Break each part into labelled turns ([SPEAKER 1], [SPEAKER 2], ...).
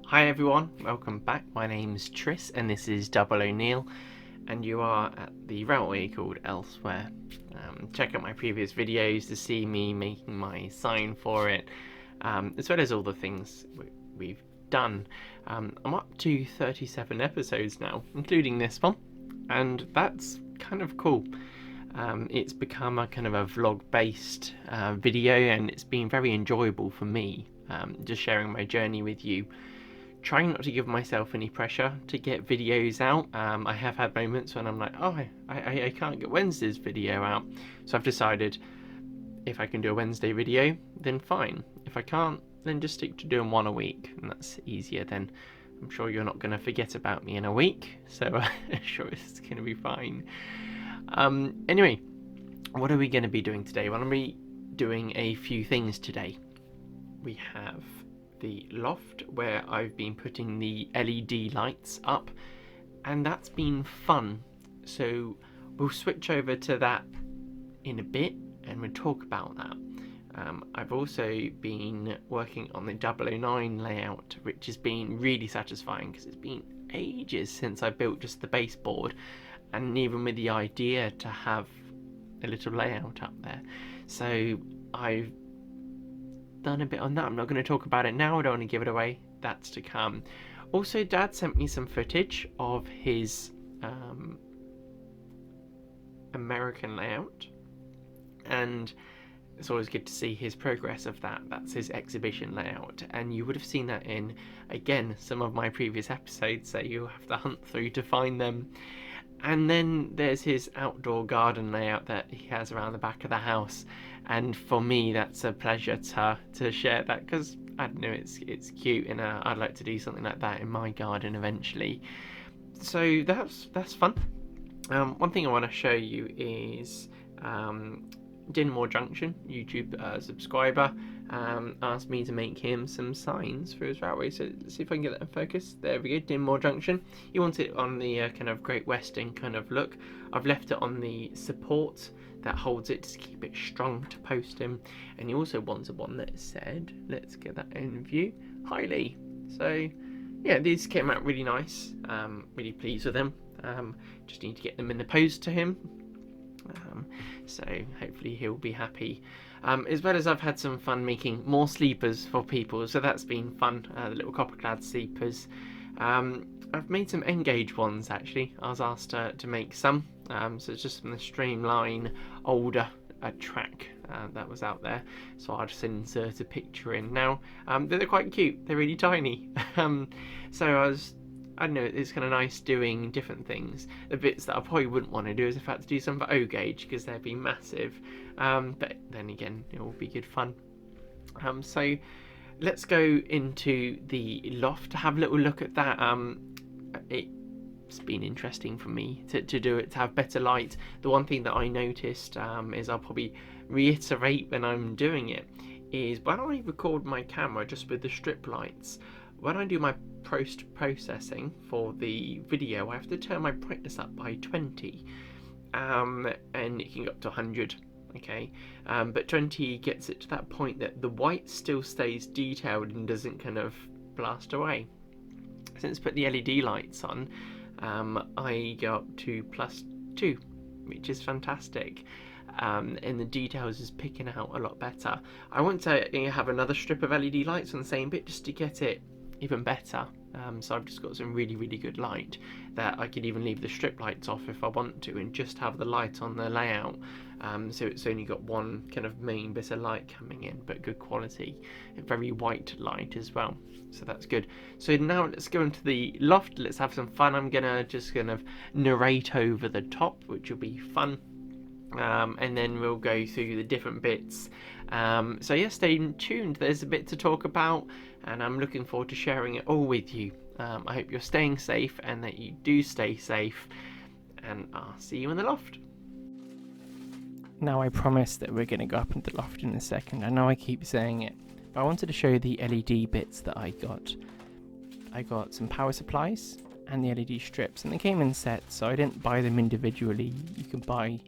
[SPEAKER 1] Hi everyone, welcome back. My name's Tris and this is Double O'Neill, and you are at the railway called Elsewhere. Check out my previous videos to see me making my sign for it, as well as all the things we've done. I'm up to 37 episodes now, including this one, and that's kind of cool. It's become a kind of a vlog-based video, and it's been very enjoyable for me, just sharing my journey with you. Trying not to give myself any pressure to get videos out. I have had moments when I'm like, oh, I can't get Wednesday's video out. So I've decided if I can do a Wednesday video, then fine. If I can't, then just stick to doing one a week. And that's easier then. I'm sure you're not going to forget about me in a week. So I'm sure it's going to be fine. Anyway, what are we going to be doing today? Well, I'm going to be doing a few things today. We have the loft where I've been putting the LED lights up, and that's been fun. So we'll switch over to that in a bit and we'll talk about that. I've also been working on the 009 layout, which has been really satisfying because it's been ages since I built just the baseboard, and even with the idea to have a little layout up there. So I've done a bit on that. I'm not going to talk about it now, I don't want to give it away, that's to come. Also, Dad sent me some footage of his American layout, and it's always good to see his progress of that. That's his exhibition layout, and you would have seen that in, again, some of my previous episodes, so you'll have to hunt through to find them. And then there's his outdoor garden layout that he has around the back of the house, and for me that's a pleasure to share that, because I don't know, it's cute, and I'd like to do something like that in my garden eventually. So that's fun. One thing I want to show you is Dinmore Junction, YouTube subscriber, asked me to make him some signs for his railway. So let's see if I can get that in focus. There we go, Dinmore Junction. He wants it on the kind of Great Western kind of look. I've left it on the support that holds it to keep it strong to post him. And he also wants one that said, let's get that in view, Highly. So yeah, these came out really nice. Really pleased with them. Just need to get them in the post to him. So hopefully he'll be happy. As well as I've had some fun making more sleepers for people, so that's been fun, the little copper clad sleepers. I've made some N-gauge ones actually. I was asked to make some, so it's just from the Streamline older track that was out there, so I'll just insert a picture in now. They're quite cute, they're really tiny. So I don't know, it's kind of nice doing different things. The bits that I probably wouldn't want to do is if I had to do some for O-gauge, because they'd be massive. But then again, it will be good fun. So let's go into the loft to have a little look at that. It's been interesting for me to do it, to have better light. The one thing that I noticed is I'll probably reiterate when I'm doing it, is when I record my camera just with the strip lights, when I do my post-processing for the video, I have to turn my brightness up by 20, and it can go up to 100, okay, but 20 gets it to that point that the white still stays detailed and doesn't kind of blast away. Since I put the LED lights on, I go up to +2, which is fantastic. And the details is picking out a lot better. I want to have another strip of LED lights on the same bit just to get it even better. So I've just got some really good light that I could even leave the strip lights off if I want to, and just have the light on the layout. So it's only got one kind of main bit of light coming in, but good quality, very white light as well, so that's good. So now let's go into the loft, let's have some fun. I'm gonna just kind of narrate over the top, which will be fun. And then we'll go through the different bits. So yeah, stay tuned, there's a bit to talk about, and I'm looking forward to sharing it all with you. I hope you're staying safe and that you do stay safe, and I'll see you in the loft. Now I promise that we're going to go up into the loft in a second. I know I keep saying it, but I wanted to show you the LED bits that I got. I got some power supplies and the LED strips, and they came in sets, so I didn't buy them individually. You can buy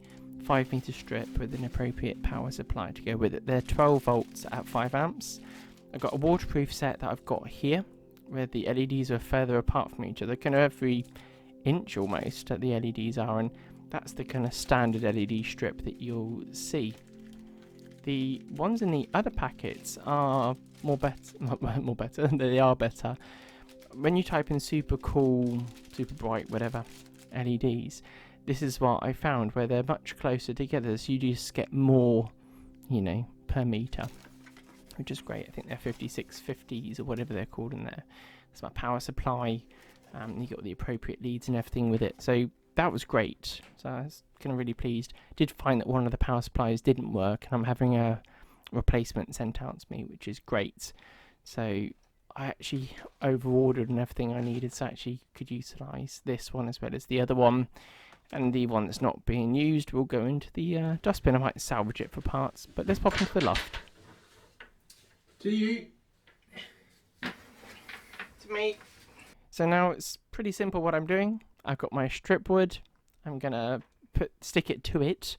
[SPEAKER 1] 5-meter strip with an appropriate power supply to go with it. They're 12 volts at 5 amps. I've got a waterproof set that I've got here, where the LEDs are further apart from each other, kind of every inch almost that the LEDs are, and that's the kind of standard LED strip that you'll see. The ones in the other packets are more better. They are better. When you type in super cool, super bright, whatever LEDs, this is what I found, where they're much closer together, so you just get more, per meter, which is great. I think they're 5650s or whatever they're called in there. It's my power supply. You got the appropriate leads and everything with it, so that was great. So I was kind of really pleased. Did find that one of the power supplies didn't work, and I'm having a replacement sent out to me, which is great. So I actually over-ordered and everything I needed, so I actually could utilise this one as well as the other one. And the one that's not being used will go into the dustbin. I might salvage it for parts, but let's pop into the loft.
[SPEAKER 2] To you.
[SPEAKER 1] To me. So now it's pretty simple what I'm doing. I've got my strip wood. I'm gonna stick it to it,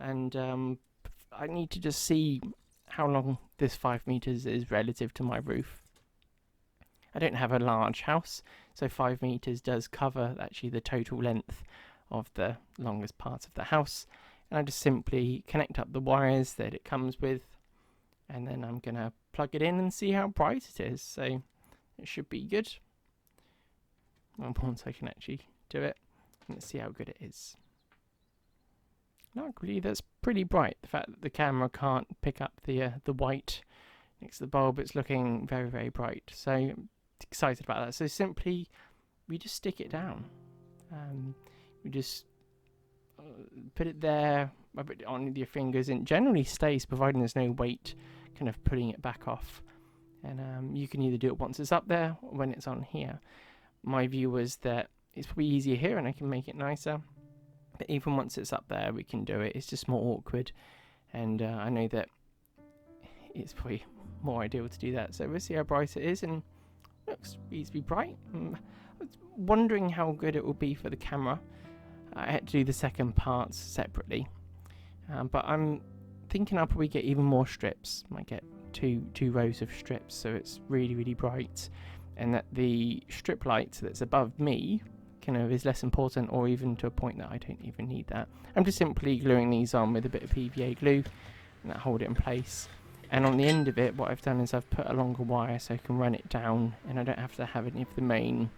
[SPEAKER 1] and I need to just see how long this 5 meters is relative to my roof. I don't have a large house, so 5 meters does cover actually the total length of the longest part of the house, and I just simply connect up the wires that it comes with, and then I'm gonna plug it in and see how bright it is. So it should be good. Well, once I can actually do it, let's see how good it is. Luckily, that's pretty bright. The fact that the camera can't pick up the white next to the bulb, it's looking very, very bright. So I'm excited about that. So simply, we just stick it down. We just put it there, rub it on with your fingers, and it generally stays, providing there's no weight kind of pulling it back off. And you can either do it once it's up there or when it's on here. My view was that it's probably easier here and I can make it nicer, but even once it's up there we can do it. It's just more awkward, and I know that it's probably more ideal to do that. So we'll see how bright it is, and it looks reasonably bright. I was wondering how good it will be for the camera. I had to do the second parts separately, but I'm thinking I'll probably get even more strips. Might get two rows of strips, so it's really, really bright, and that the strip light that's above me kind of is less important, or even to a point that I don't even need that. I'm just simply gluing these on with a bit of PVA glue, and that hold it in place. And on the end of it, what I've done is I've put a longer wire so I can run it down, and I don't have to have any of the main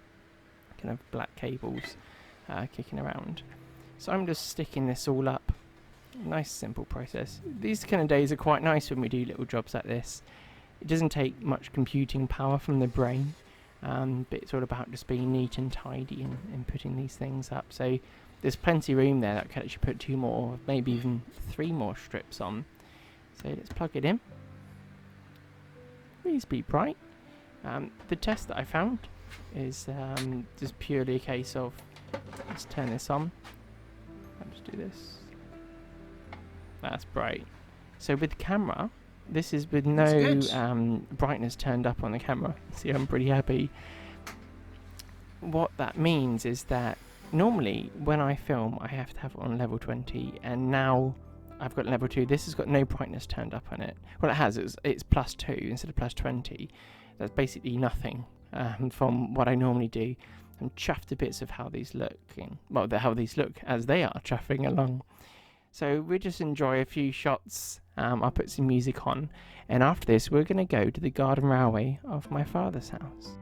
[SPEAKER 1] kind of black cables kicking around. So I'm just sticking this all up. Nice simple process. These kind of days are quite nice when we do little jobs like this. It doesn't take much computing power from the brain, but it's all about just being neat and tidy and putting these things up. So there's plenty of room there that I could actually put 2 more, maybe even 3 more strips on. So let's plug it in. Reasonably bright. The test that I found is just purely a case of, let's turn this on. I'll just do this. That's bright. So with the camera, this is with no brightness turned up on the camera. See, I'm pretty happy. What that means is that normally when I film, I have to have it on level 20, and now I've got level 2. This has got no brightness turned up on it. Well, it has. It's +2 instead of +20. That's basically nothing from what I normally do. I'm chuffed to bits of how these look, how these look as they are chuffing along. So we'll just enjoy a few shots. I'll put some music on, and after this we're going to go to the garden railway of my father's house.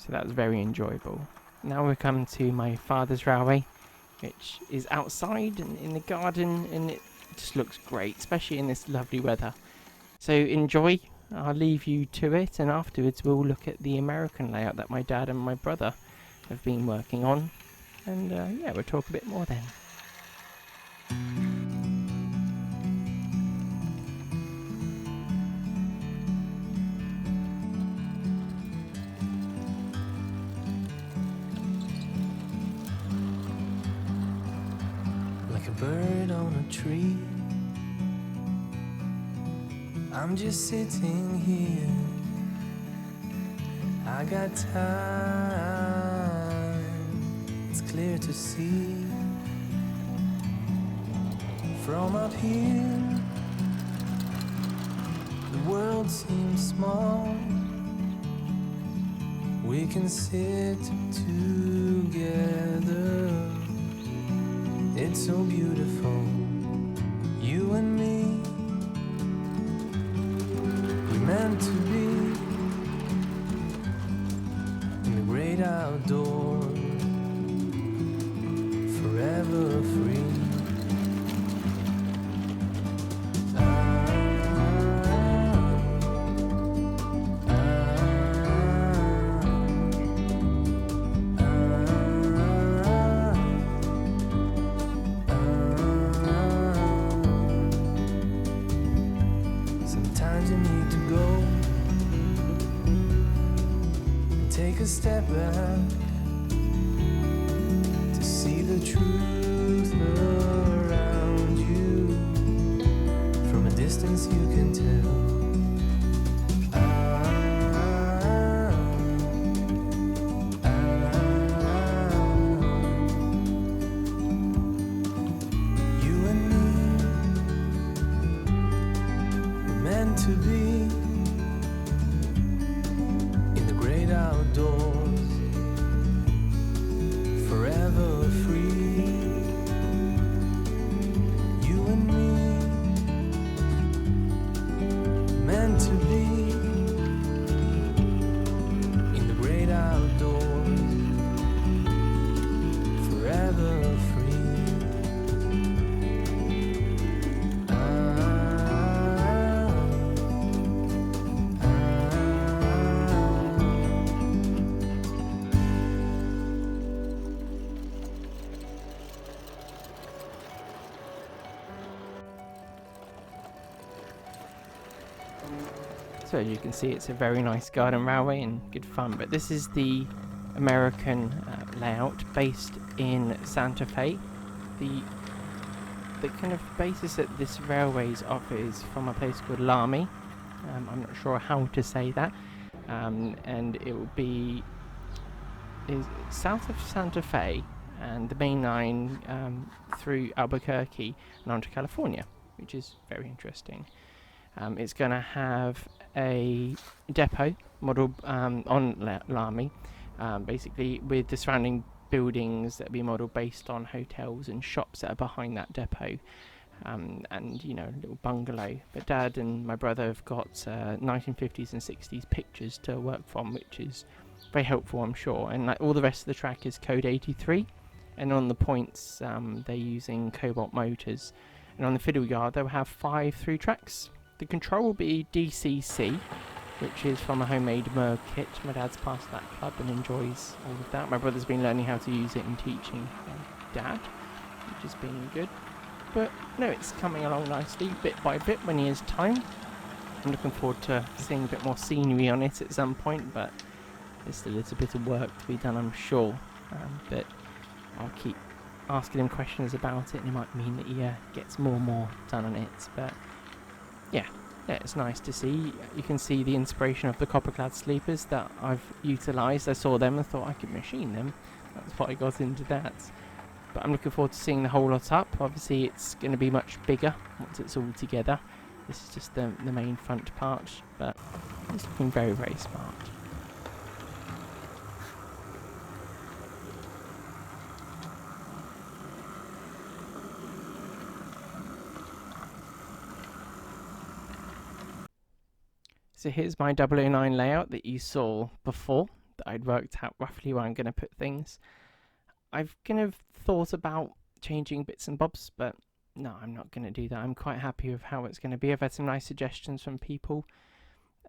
[SPEAKER 1] So that was very enjoyable. Now we come to my father's railway, which is outside and in the garden, and it just looks great, especially in this lovely weather. So enjoy. I'll leave you to it, and afterwards we'll look at the American layout that my dad and my brother have been working on. And yeah, we'll talk a bit more then.
[SPEAKER 3] Like a bird on a tree, I'm just sitting here. I got time, it's clear to see. From up here, the world seems small. We can sit together. It's so beautiful, you and me. We're meant to be in the great outdoors, forever free. Sometimes you need to go and take a step back to see the truth around you. From a distance you can tell. You and me, we're meant to be in the great outdoors, forever free. You and me, meant to be in the great outdoors, forever free.
[SPEAKER 1] So as you can see, it's a very nice garden railway and good fun. But this is the American layout based in Santa Fe. The kind of basis that this railway is off is from a place called Lamy. I'm not sure how to say that. And it will be is south of Santa Fe and the main line through Albuquerque and onto California, which is very interesting. It's going to have a depot model on Lamy, basically with the surrounding buildings that will be modelled based on hotels and shops that are behind that depot, and you know, a little bungalow. But Dad and my brother have got 1950s and 60s pictures to work from, which is very helpful, I'm sure. And like all the rest of the track is code 83, and on the points they're using Cobalt motors, and on the fiddle yard they'll have 5 through tracks. The control will be DCC, which is from a homemade Merg kit. My dad's passed that club and enjoys all of that. My brother's been learning how to use it and teaching Dad, which has been good. But no, it's coming along nicely, bit by bit when he has time. I'm looking forward to seeing a bit more scenery on it at some point, but there's still a little bit of work to be done, I'm sure. But I'll keep asking him questions about it, and it might mean that he gets more and more done on it. But yeah, it's nice to see. You can see the inspiration of the copper-clad sleepers that I've utilised. I saw them and thought I could machine them. That's why I got into that. But I'm looking forward to seeing the whole lot up. Obviously, it's going to be much bigger once it's all together. This is just the main front part, but it's looking very, very smart. So here's my 009 layout that you saw before, that I'd worked out roughly where I'm going to put things. I've kind of thought about changing bits and bobs, but no, I'm not going to do that. I'm quite happy with how it's going to be. I've had some nice suggestions from people.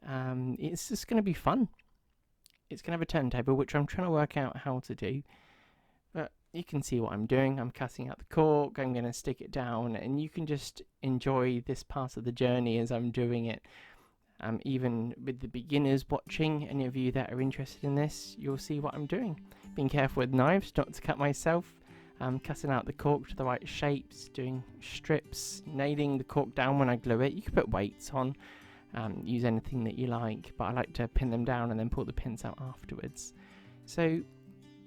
[SPEAKER 1] It's just going to be fun. It's going to have a turntable, which I'm trying to work out how to do. But you can see what I'm doing. I'm cutting out the cork. I'm going to stick it down, and you can just enjoy this part of the journey as I'm doing it. Even with the beginners watching, any of you that are interested in this, you'll see what I'm doing. Being careful with knives, not to cut myself. Cutting out the cork to the right shapes, doing strips, nailing the cork down when I glue it. You can put weights on, use anything that you like, but I like to pin them down and then pull the pins out afterwards. So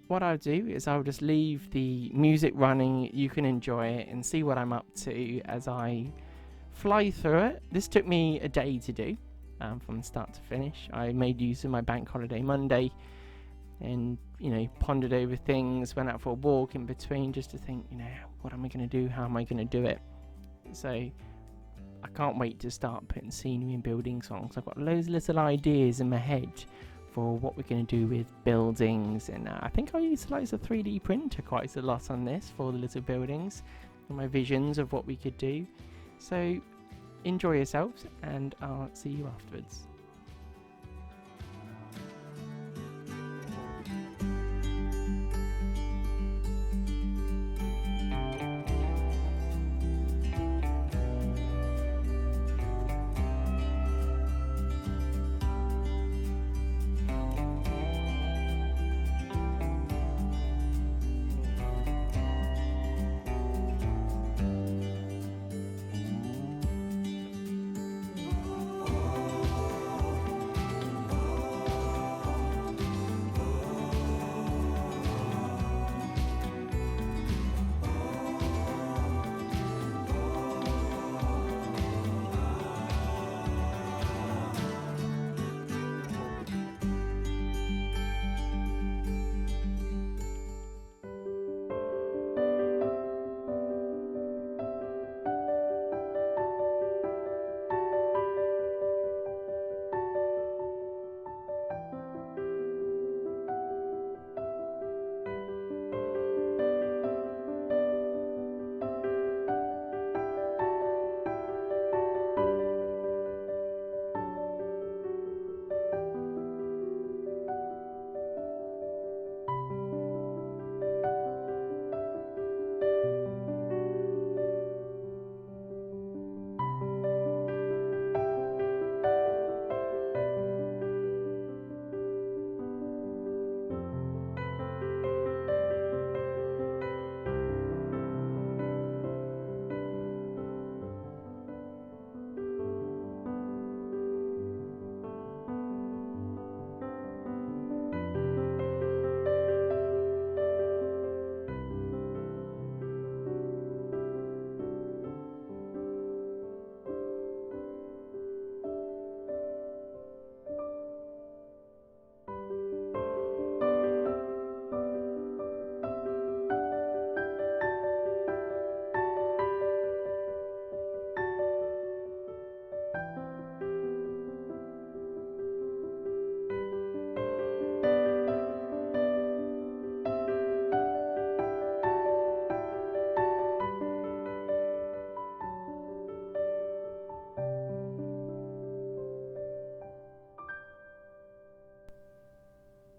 [SPEAKER 1] what I'll do is I'll just leave the music running. You can enjoy it and see what I'm up to as I fly through it. This took me a day to do, from start to finish. I made use of my bank holiday Monday and, pondered over things, went out for a walk in between just to think, what am I going to do? How am I going to do it? So I can't wait to start putting scenery and building songs. I've got loads of little ideas in my head for what we're going to do with buildings, and I think I'll utilise a 3D printer quite a lot on this for the little buildings and my visions of what we could do. So enjoy yourselves, and I'll see you afterwards.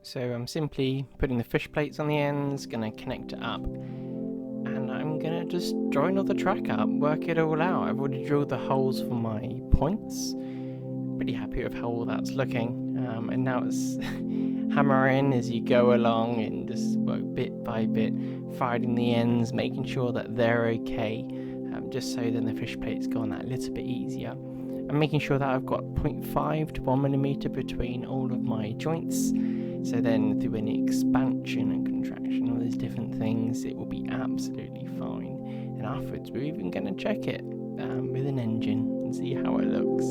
[SPEAKER 1] So I'm simply putting the fish plates on the ends, going to connect it up, and I'm going to just draw another track up, work it all out. I've already drilled the holes for my points. Pretty happy with how all that's looking, and now it's hammer in as you go along and just work bit by bit, finding the ends, making sure that they're okay, just so then the fish plates go on that a little bit easier. I'm making sure that I've got 0.5 to 1mm between all of my joints. So then through any expansion and contraction, all those different things, it will be absolutely fine. And afterwards, we're even going to check it with an engine and see how it looks.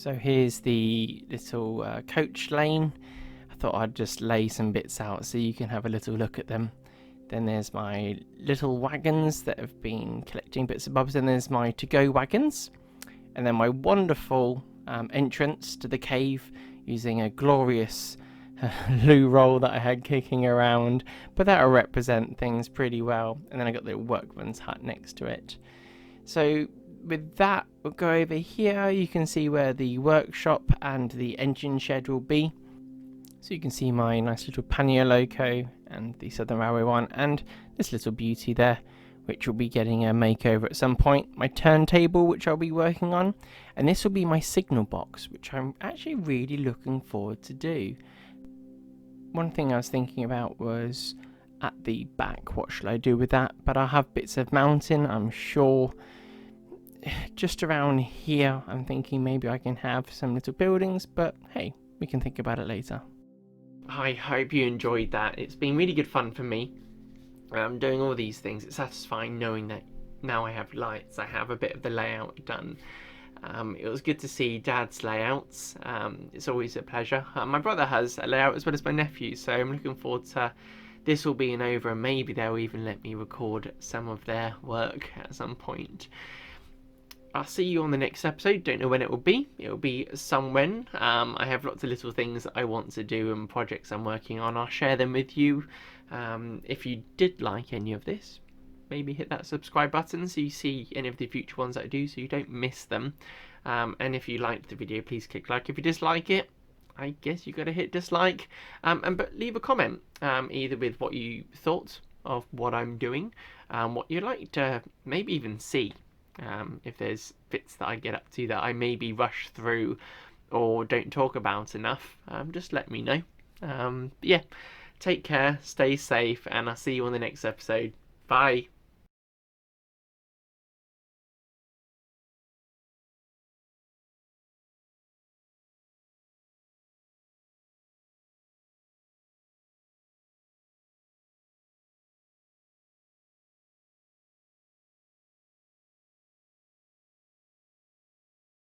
[SPEAKER 1] So here's the little coach lane. I thought I'd just lay some bits out so you can have a little look at them. Then there's my little wagons that have been collecting bits and bobs. Then there's my to-go wagons. And then my wonderful entrance to the cave using a glorious loo roll that I had kicking around. But that'll represent things pretty well. And then I got the workman's hut next to it. So with that, we'll go over here. You can see where the workshop and the engine shed will be. So you can see my nice little pannier loco and the Southern Railway one, and this little beauty there, which will be getting a makeover at some point. My turntable, which I'll be working on, and this will be my signal box, which I'm actually really looking forward to do. One thing I was thinking about was at the back, what shall I do with that? But I'll have bits of mountain, I'm sure. Just around here, I'm thinking maybe I can have some little buildings, but hey, we can think about it later. I hope you enjoyed that. It's been really good fun for me. Doing all these things. It's satisfying knowing that now I have lights, I have a bit of the layout done. It was good to see Dad's layouts. It's always a pleasure. My brother has a layout as well as my nephew, so I'm looking forward to this all being over, and maybe they'll even let me record some of their work at some point. I'll see you on the next episode. Don't know when it will be. It will be somewhen. I have lots of little things that I want to do and projects I'm working on. I'll share them with you. If you did like any of this, maybe hit that subscribe button so you see any of the future ones that I do so you don't miss them. And if you liked the video, please click like. If you dislike it, I guess you got to hit dislike. But leave a comment, either with what you thought of what I'm doing, what you'd like to maybe even see. If there's bits that I get up to that I maybe rush through or don't talk about enough, just let me know. Yeah, take care, stay safe, and I'll see you on the next episode. Bye.